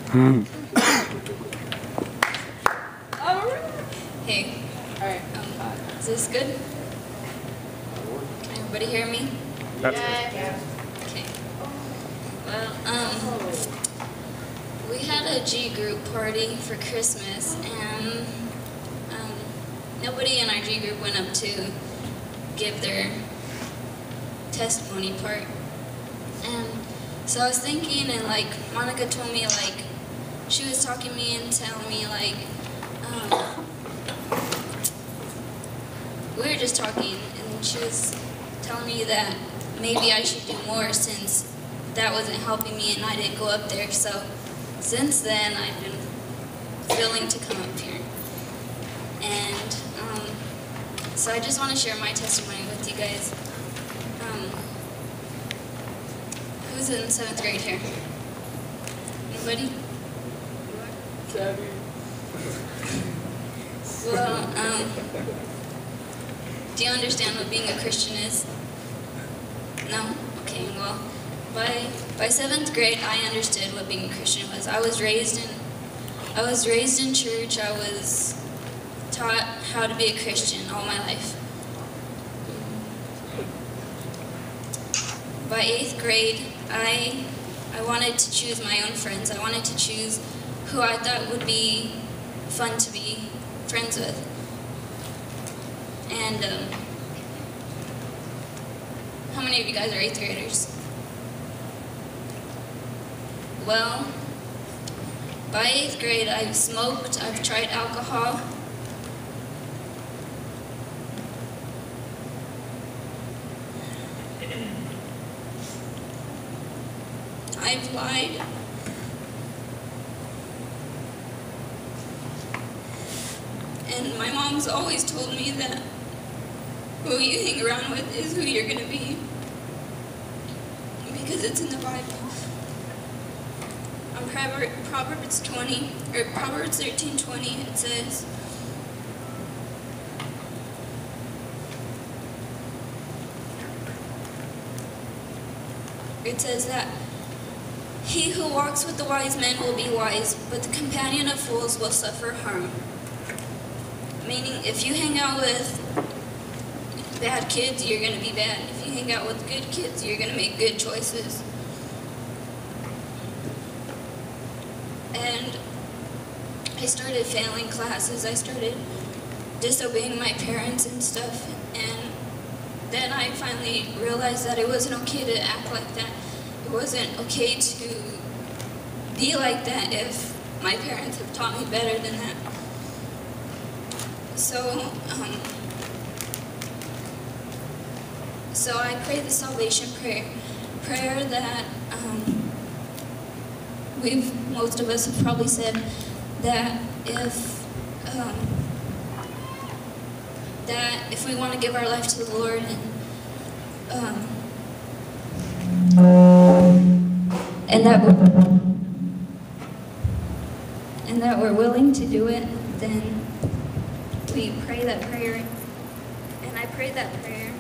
Hey. Alright. Is this good? Can everybody hear me? Yeah. Okay. Well, we had a G group party for Christmas, and nobody in our G group went up to give their testimony part. And so I was thinking, and like Monica told me, like she was talking to me and telling me, like we were just talking, and she was telling me that maybe I should do more since that wasn't helping me and I didn't go up there. So since then, I've been willing to come up here. And so I just want to share my testimony with you guys. Who's in 7th grade here? Anybody? Well, do you understand what being a Christian is? No? Okay, well, by 7th grade, I understood what being a Christian was. I was raised in church. I was taught how to be a Christian all my life. By 8th grade, I wanted to choose my own friends. I wanted to choose who I thought would be fun to be friends with. And how many of you guys are 8th graders? Well, by 8th grade, I've smoked, I've tried alcohol. I've lied. And my mom's always told me that who you hang around with is who you're going to be. Because it's in the Bible. On Proverbs 13:20, it says, that he who walks with the wise men will be wise, but the companion of fools will suffer harm. Meaning, if you hang out with bad kids, you're going to be bad. If you hang out with good kids, you're going to make good choices. And I started failing classes. I started disobeying my parents and stuff. And then I finally realized that it wasn't okay to act like that. It wasn't okay to be like that if my parents have taught me better than that. So I prayed the salvation prayer that most of us have probably said, that if we want to give our life to the Lord and that we're willing to do it, then we pray that prayer. And I prayed that prayer.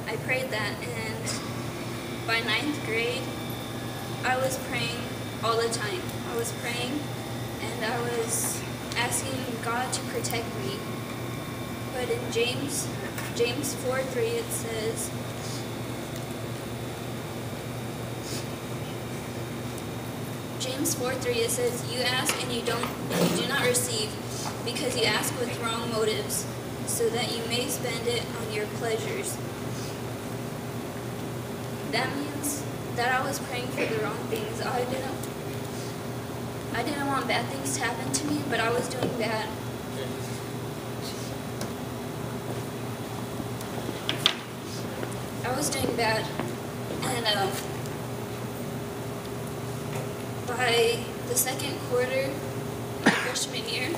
I prayed that, and by 9th grade, I was praying all the time. I was praying, and I was asking God to protect me. But in James 4:3, it says, you ask and you do not receive, because you ask with wrong motives, so that you may spend it on your pleasures. That means that I was praying for the wrong things. I didn't want bad things to happen to me, but I was doing bad. I was doing bad, and by the second quarter of my freshman year,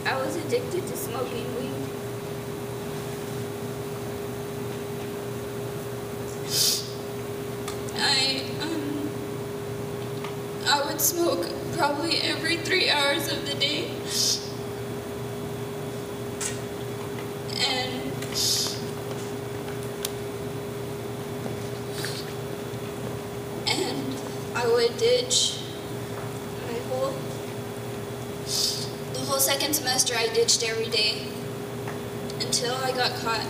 I was addicted to smoking weed. I would smoke probably every 3 hours of the day. second semester, I ditched every day until I got caught.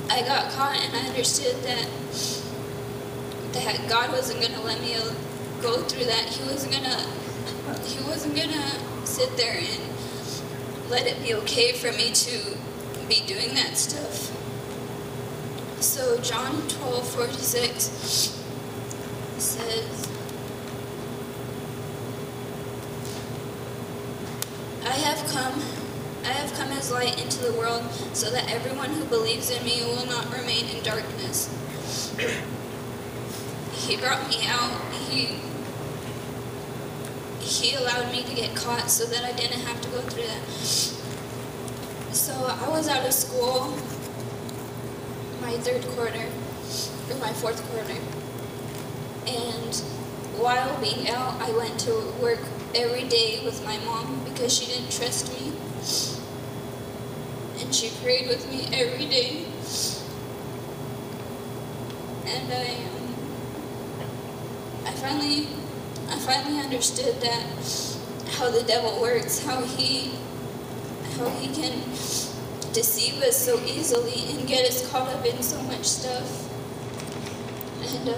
I got caught, and I understood that God wasn't going to let me go through that. He wasn't gonna sit there and let it be okay for me to be doing that stuff. So John 12:46 says, I have come as light into the world, so that everyone who believes in me will not remain in darkness. He brought me out. He allowed me to get caught so that I didn't have to go through that. So I was out of school my fourth quarter. And while being out, I went to work every day with my mom because she didn't trust me. And she prayed with me every day. And I finally understood that how the devil works, how he can deceive us so easily and get us caught up in so much stuff. And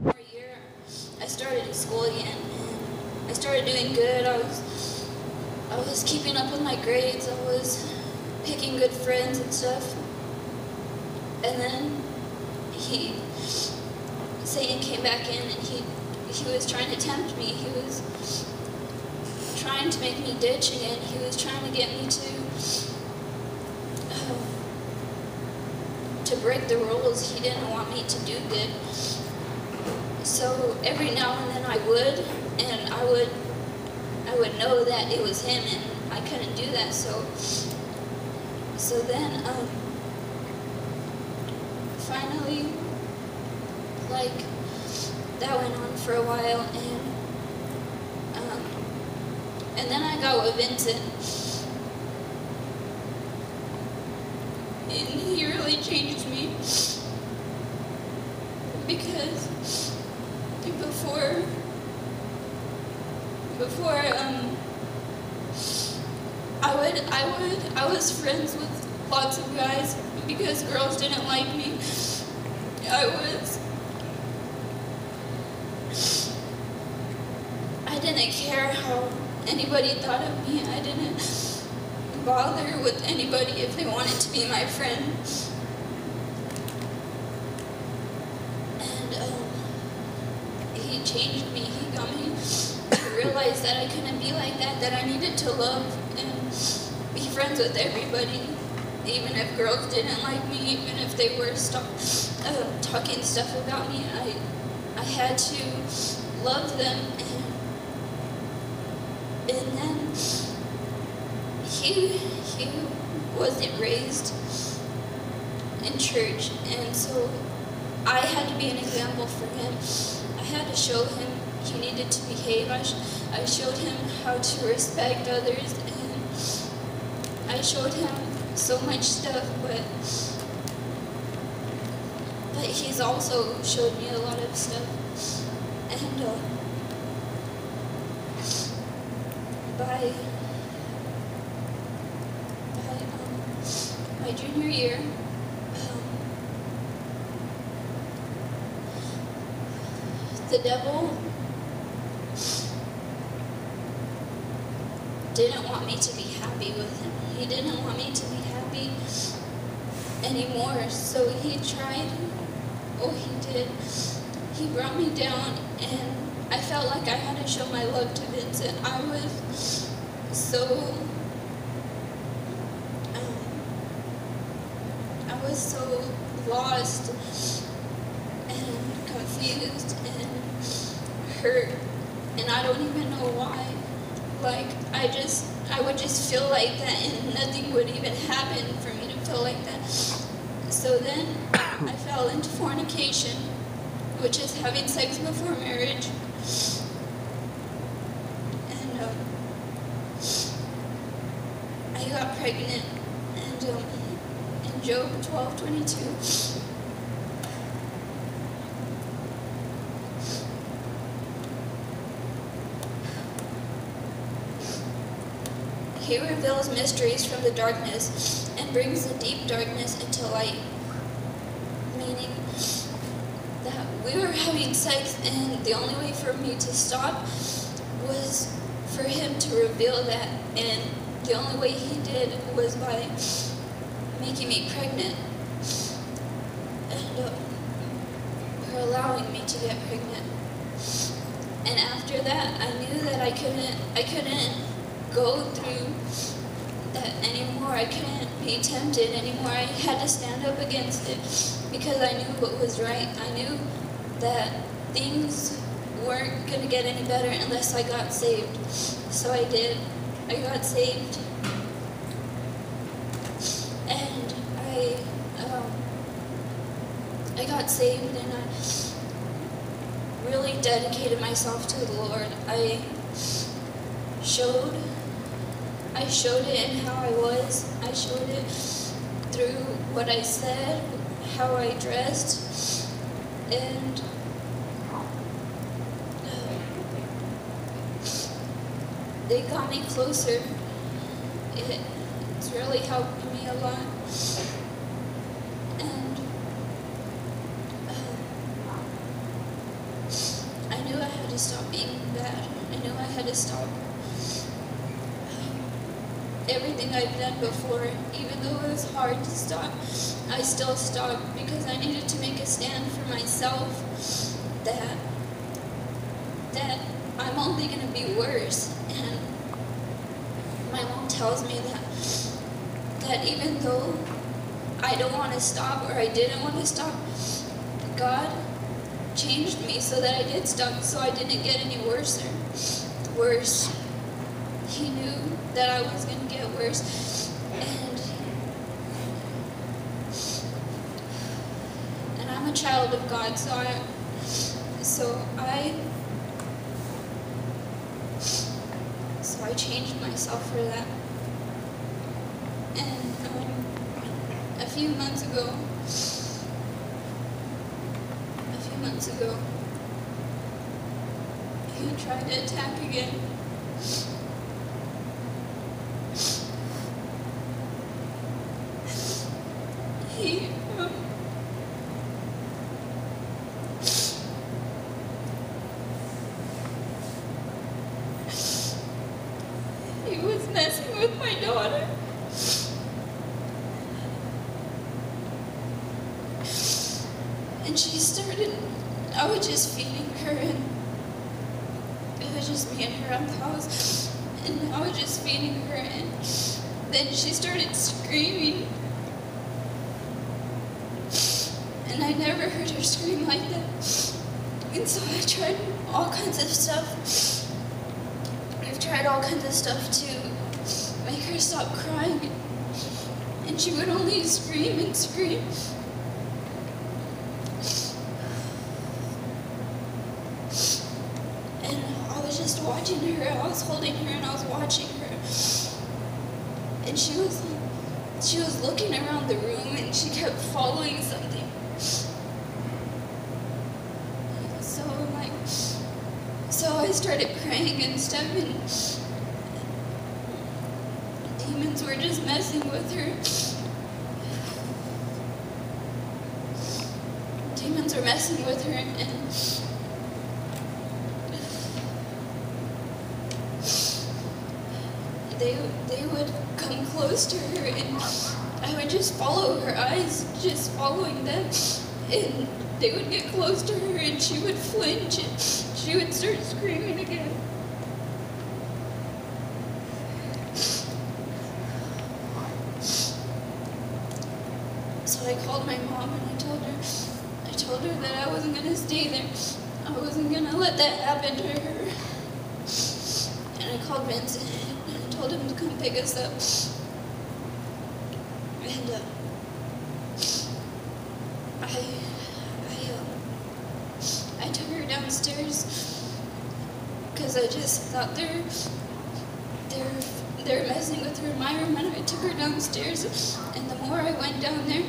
for a year, I started school again, and I started doing good. I was keeping up with my grades. I was picking good friends and stuff. And then Satan came back in, and he was trying to tempt me. He was trying to make me ditch again. He was trying to get me to break the rules. He didn't want me to do good. So every now and then I would know that it was him, and I couldn't do that. So then finally, like, that went on for a while, and then I got with Vincent, and he really changed me, because before I was friends with lots of guys because girls didn't like me. I didn't care how anybody thought of me. I didn't bother with anybody if they wanted to be my friend. And he changed me. He got me to realize that I couldn't be like that I needed to love and be friends with everybody. Even if girls didn't like me, even if they were talking stuff about me, I had to love them. And then he wasn't raised in church, and so I had to be an example for him. I had to show him he needed to behave. I showed him how to respect others, and I showed him so much stuff, but he's also showed me a lot of stuff. And by my junior year, the devil didn't want me to be happy with him. He didn't want me to be happy anymore. So he tried. Oh, he did. He brought me down, and I felt like I had to show my love to Vincent. I was so lost and confused and hurt, and I don't even know why. Like, I would just feel like that, and nothing would even happen for me to feel like that. So then I fell into fornication, which is having sex before marriage. And I got pregnant, and in Job 12:22, He reveals mysteries from the darkness and brings the deep darkness into light. Meaning that we were having sex, and the only way for me to stop was for him to reveal that, and the only way he did was by making me pregnant and or allowing me to get pregnant. And after that, I knew that I couldn't go through that anymore. I couldn't be tempted anymore. I had to stand up against it because I knew what was right. I knew that things weren't going to get any better unless I got saved. So I did. I got saved. And I got saved, and I really dedicated myself to the Lord. I showed it in how I was. I showed it through what I said, how I dressed, and they got me closer. It's really helped me a lot. And I knew I had to stop being bad. I knew I had to stop everything I've done before. Even though it was hard to stop, I still stopped because I needed to make a stand for myself that I'm only going to be worse. And my mom tells me that even though I don't want to stop, or I didn't want to stop, God changed me so that I did stop, so I didn't get any worse. He knew that I was going to get worse, and I'm a child of God, so I changed myself for that. And a few months ago, he tried to attack again. He was messing with my daughter. And I was just feeding her, and it was just me and her on the house, and I was just feeding her, and then she started screaming, and I never heard her scream like that. And so I tried all kinds of stuff. I've tried all kinds of stuff to make her stop crying, and she would only scream and scream. Just watching her, I was holding her and I was watching her, and she was looking around the room and she kept following something. So I started praying and stuff, and demons were just messing with her. Demons were messing with her, and they would come close to her, and I would just follow her eyes, just following them, and they would get close to her, and she would flinch, and she would start screaming again. So I called my mom, and I told her that I wasn't going to stay there. I wasn't going to let that happen to her. And I called Vincent, and I told him to come pick us up. And I took her downstairs because I just thought they're messing with her in my room, and I took her downstairs. And the more I went down there,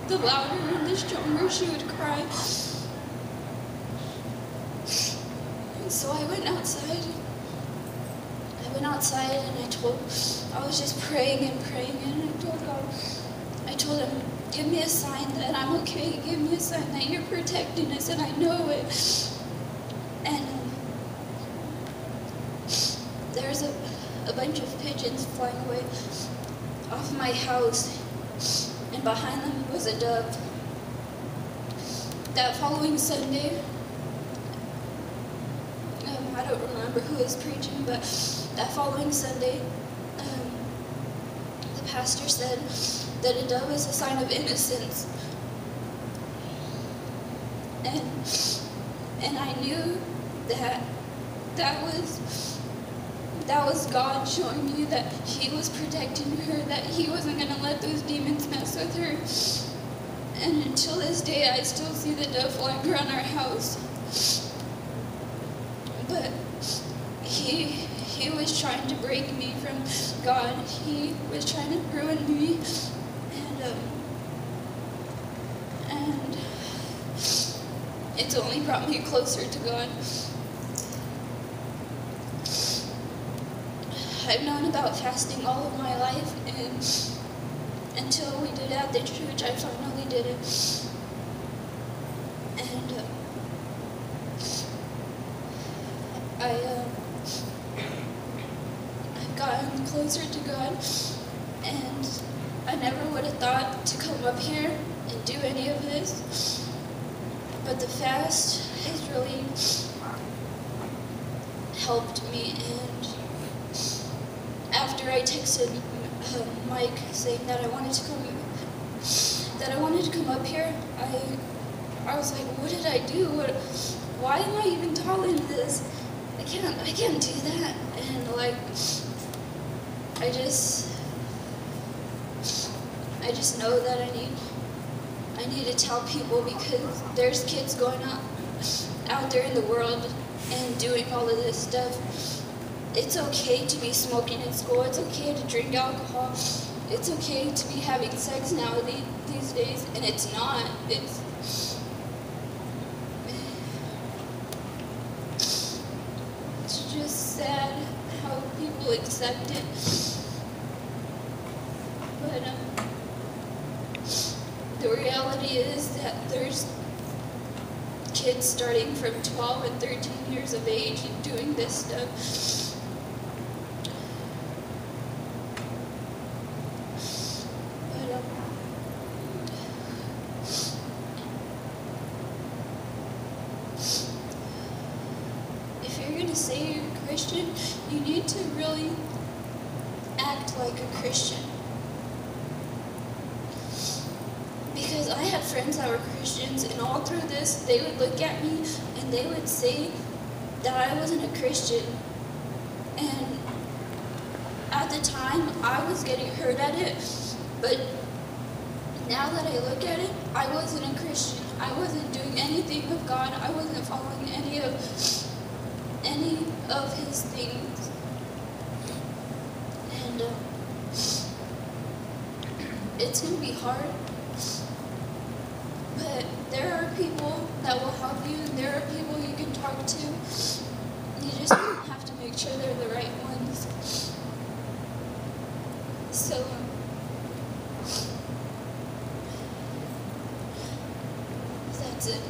the louder and the stronger she would cry. And so I went outside. I went outside and I was just praying and praying, and I told him, give me a sign that I'm okay, give me a sign that you're protecting us, and I know it. And there's a bunch of pigeons flying away off my house, and behind them was a dove. That following Sunday, I don't remember who was preaching, but that following Sunday, the pastor said that a dove is a sign of innocence. And I knew that was God showing me that He was protecting her, that He wasn't going to let those demons mess with her. And until this day, I still see the dove flying around our house. But he was trying to break me from God. He was trying to ruin me. And it's only brought me closer to God. I've known about fasting all of my life, and until we did it at the church, I finally did it. And I've gotten closer to God, and I never would have thought to come up here and do any of this, but the fast has really helped me. And after I texted Mike saying that I wanted to come up here, I was like, what did I do? Why am I even telling this? I can't do that. And like, I just know that I need to tell people, because there's kids going out there in the world and doing all of this stuff. It's okay to be smoking in school. It's okay to drink alcohol. It's okay to be having sex now these days, and it's not. It's just sad how people accept it. But the reality is that there's kids starting from 12 and 13 years of age and doing this stuff. To say you're a Christian, you need to really act like a Christian. Because I had friends that were Christians, and all through this, they would look at me and they would say that I wasn't a Christian. And at the time, I was getting hurt at it, but now that I look at it, I wasn't a Christian. I wasn't doing anything of God. I wasn't following any of His things. And it's going to be hard, but there are people that will help you, and there are people you can talk to. You just have to make sure they're the right ones. So that's it.